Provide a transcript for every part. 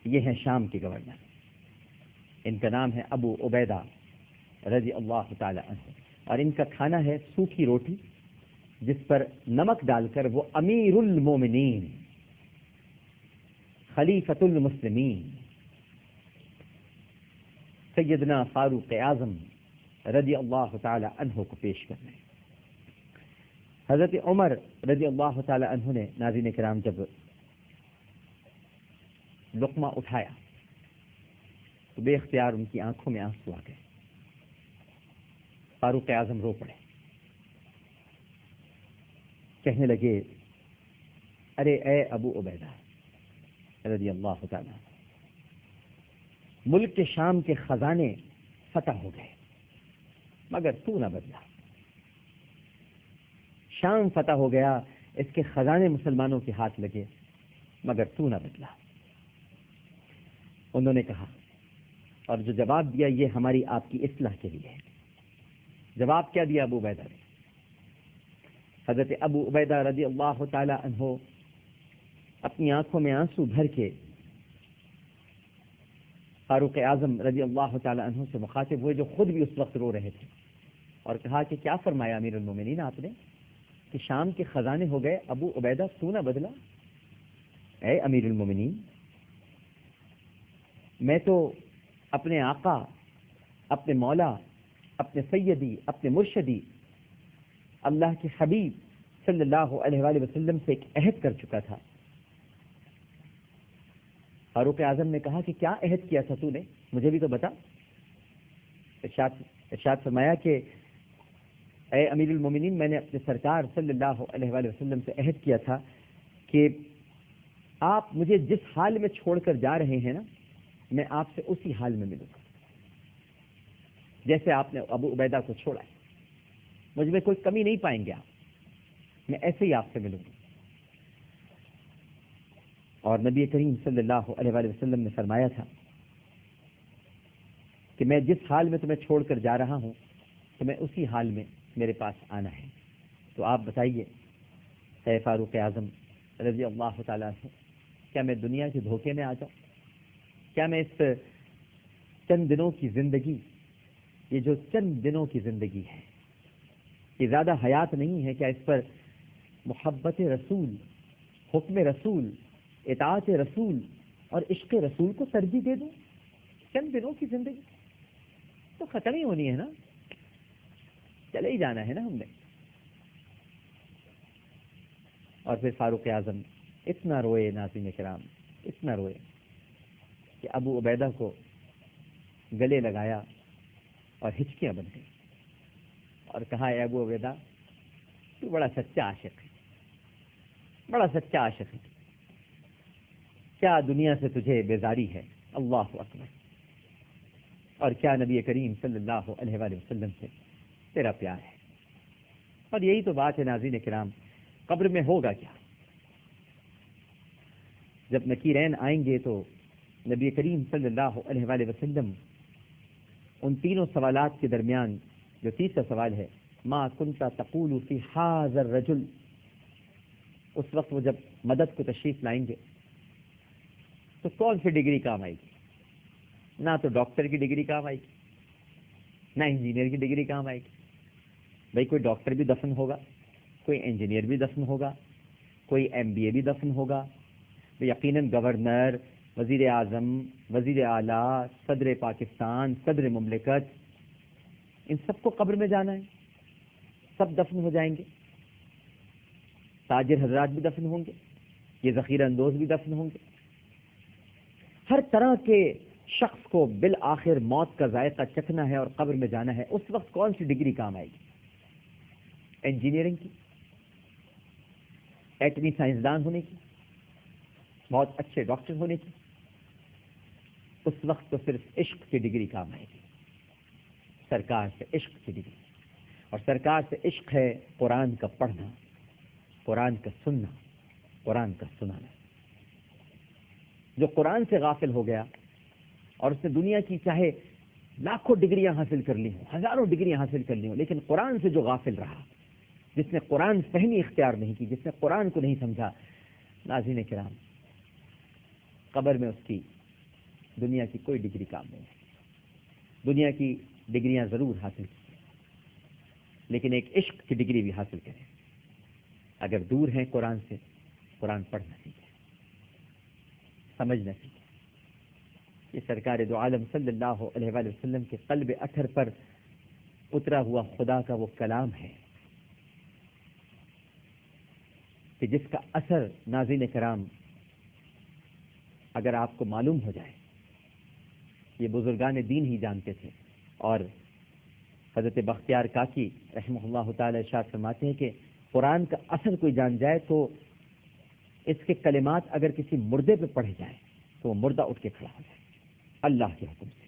یہ ہیں شام کے گورنر، ان کا نام ہے ابو عبیدہ رضی اللہ تعالی عنہ، اور ان کا کھانا ہے سوکھی روٹی جس پر نمک ڈال کر وہ امیر المومنین خلیفۃ المسلمین سیدنا فاروق اعظم رضی اللہ تعالی عنہ کو پیش کر رہے ہیں۔ حضرت عمر رضی اللہ تعالی عنہ نے ناظرین کرام جب لقمہ اٹھایا تو بے اختیار ان کی آنکھوں میں آنسو آ گئے، فاروق اعظم رو پڑے، کہنے لگے ارے اے ابو عبیدہ رضی اللہ تعالی، ملک کے شام کے خزانے فتح ہو گئے مگر تو نہ بدلا، شام فتح ہو گیا، اس کے خزانے مسلمانوں کے ہاتھ لگے مگر تو نہ بدلا۔ انہوں نے کہا، اور جو جواب دیا یہ ہماری آپ کی اصلاح کے لیے ہے۔ جواب کیا دیا ابو عبیدہ نے؟ حضرت ابو عبیدہ رضی اللہ تعالی عنہ اپنی آنکھوں میں آنسو بھر کے فاروق اعظم رضی اللہ تعالی عنہ سے مخاطب ہوئے، جو خود بھی اس وقت رو رہے تھے، اور کہا کہ کیا فرمایا امیر المومنین آپ نے کہ شام کے خزانے ہو گئے، ابو عبیدہ تو نہ بدلا؟ اے امیر المومنین، میں تو اپنے آقا، اپنے مولا، اپنے سیدی، اپنے مرشدی اللہ کے حبیب صلی اللہ علیہ وآلہ وسلم سے ایک عہد کر چکا تھا۔ فاروق اعظم نے کہا کہ کیا عہد کیا تھا تو نے، مجھے بھی تو بتا۔ ارشاد فرمایا کہ اے امیر المومنین، میں نے اپنے سرکار صلی اللہ علیہ وآلہ وسلم سے عہد کیا تھا کہ آپ مجھے جس حال میں چھوڑ کر جا رہے ہیں نا، میں آپ سے اسی حال میں ملوں گا جیسے آپ نے ابو عبیدہ کو چھوڑا ہے، مجھ میں کوئی کمی نہیں پائیں گے آپ، میں ایسے ہی آپ سے ملوں گا۔ اور نبی کریم صلی اللہ علیہ وآلہ وسلم نے فرمایا تھا کہ میں جس حال میں تمہیں چھوڑ کر جا رہا ہوں تمہیں اسی حال میں میرے پاس آنا ہے۔ تو آپ بتائیے اے فاروق اعظم رضی اللہ تعالیٰ عنہ، کیا میں دنیا کے دھوکے میں آ جاؤں؟ کیا میں اس چند دنوں کی زندگی، یہ جو چند دنوں کی زندگی ہے، یہ زیادہ حیات نہیں ہے، کیا اس پر محبت رسول، حکم رسول، اطاعت رسول اور عشق رسول کو ترجیح دے دوں؟ چند دنوں کی زندگی تو ختم ہی ہونی ہے نا، چلے ہی جانا ہے نا ہم نے۔ اور پھر فاروق اعظم اتنا روئے ناظرین کرام، اتنا روئے کہ ابو عبیدہ کو گلے لگایا اور ہچکیاں بن گئی، اور کہا اے ابو عبیدہ، تو بڑا سچا عاشق ہے، بڑا سچا عاشق ہے، کیا دنیا سے تجھے بیزاری ہے؟ اللہ اکبر! اور کیا نبی کریم صلی اللہ علیہ وآلہ وسلم سے تیرا پیار ہے؟ اور یہی تو بات ہے ناظرین کرام، قبر میں ہوگا کیا؟ جب نکیرین آئیں گے تو نبی کریم صلی اللہ علیہ وآلہ وسلم ان تینوں سوالات کے درمیان جو تیسرا سوال ہے، ما کنت تقول فی ھذا الرجل، اس وقت وہ جب مدد کو تشریف لائیں گے تو کون سی ڈگری کام آئے گی؟ نہ تو ڈاکٹر کی ڈگری کام آئے گی، نہ انجینئر کی ڈگری کام آئے گی۔ بھائی کوئی ڈاکٹر بھی دفن ہوگا، کوئی انجینئر بھی دفن ہوگا، کوئی MBA بھی دفن ہوگا، یقیناً گورنر، وزیر اعظم، وزیر اعلیٰ، صدر پاکستان، صدر مملکت، ان سب کو قبر میں جانا ہے، سب دفن ہو جائیں گے۔ تاجر حضرات بھی دفن ہوں گے، یہ ذخیرہ اندوز بھی دفن ہوں گے۔ ہر طرح کے شخص کو بالآخر موت کا ذائقہ چکھنا ہے اور قبر میں جانا ہے۔ اس وقت کون سی ڈگری کام آئے گی؟ انجینئرنگ کی، ایٹمی سائنسدان ہونے کی، بہت اچھے ڈاکٹر ہونے کی؟ اس وقت تو صرف عشق کی ڈگری کام آئے گی، سرکار سے عشق کی ڈگری۔ اور سرکار سے عشق ہے قرآن کا پڑھنا، قرآن کا سننا، قرآن کا سنانا۔ جو قرآن سے غافل ہو گیا اور اس نے دنیا کی چاہے لاکھوں ڈگریاں حاصل کر لی ہوں، ہزاروں ڈگریاں حاصل کر لی ہوں، لیکن قرآن سے جو غافل رہا، جس نے قرآن فہمی اختیار نہیں کی، جس نے قرآن کو نہیں سمجھا، ناظرین کرام، قبر میں اس کی دنیا کی کوئی ڈگری کام نہیں ہے۔ دنیا کی ڈگریاں ضرور حاصل کی، لیکن ایک عشق کی ڈگری بھی حاصل کریں۔ اگر دور ہیں قرآن سے، قرآن پڑھنا سیکھیں، سمجھنا سیکھیں۔ یہ سرکار دو عالم صلی اللہ علیہ وآلہ وسلم کے قلب اطہر پر اترا ہوا خدا کا وہ کلام ہے کہ جس کا اثر ناظرین کرام اگر آپ کو معلوم ہو جائے، یہ بزرگان دین ہی جانتے تھے۔ اور حضرت بختیار کاکی رحمہ اللہ تعالی ارشاد فرماتے ہیں کہ قرآن کا اثر کوئی جان جائے تو اس کے کلمات اگر کسی مردے پہ پڑھے جائیں تو وہ مردہ اٹھ کے کھڑا ہو جائے، اللہ کے حکم سے۔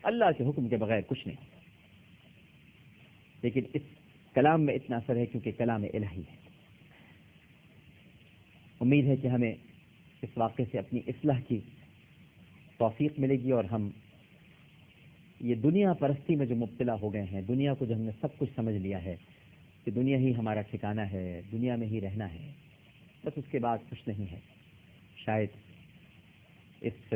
اللہ کے حکم کے بغیر کچھ نہیں ہوتا، لیکن اس کلام میں اتنا اثر ہے کیونکہ کلام الہی ہے۔ امید ہے کہ ہمیں اس واقعے سے اپنی اصلاح کی توفیق ملے گی، اور ہم یہ دنیا پرستی میں جو مبتلا ہو گئے ہیں، دنیا کو جو ہم نے سب کچھ سمجھ لیا ہے کہ دنیا ہی ہمارا ٹھکانہ ہے، دنیا میں ہی رہنا ہے، بس اس کے بعد کچھ نہیں ہے، شاید اس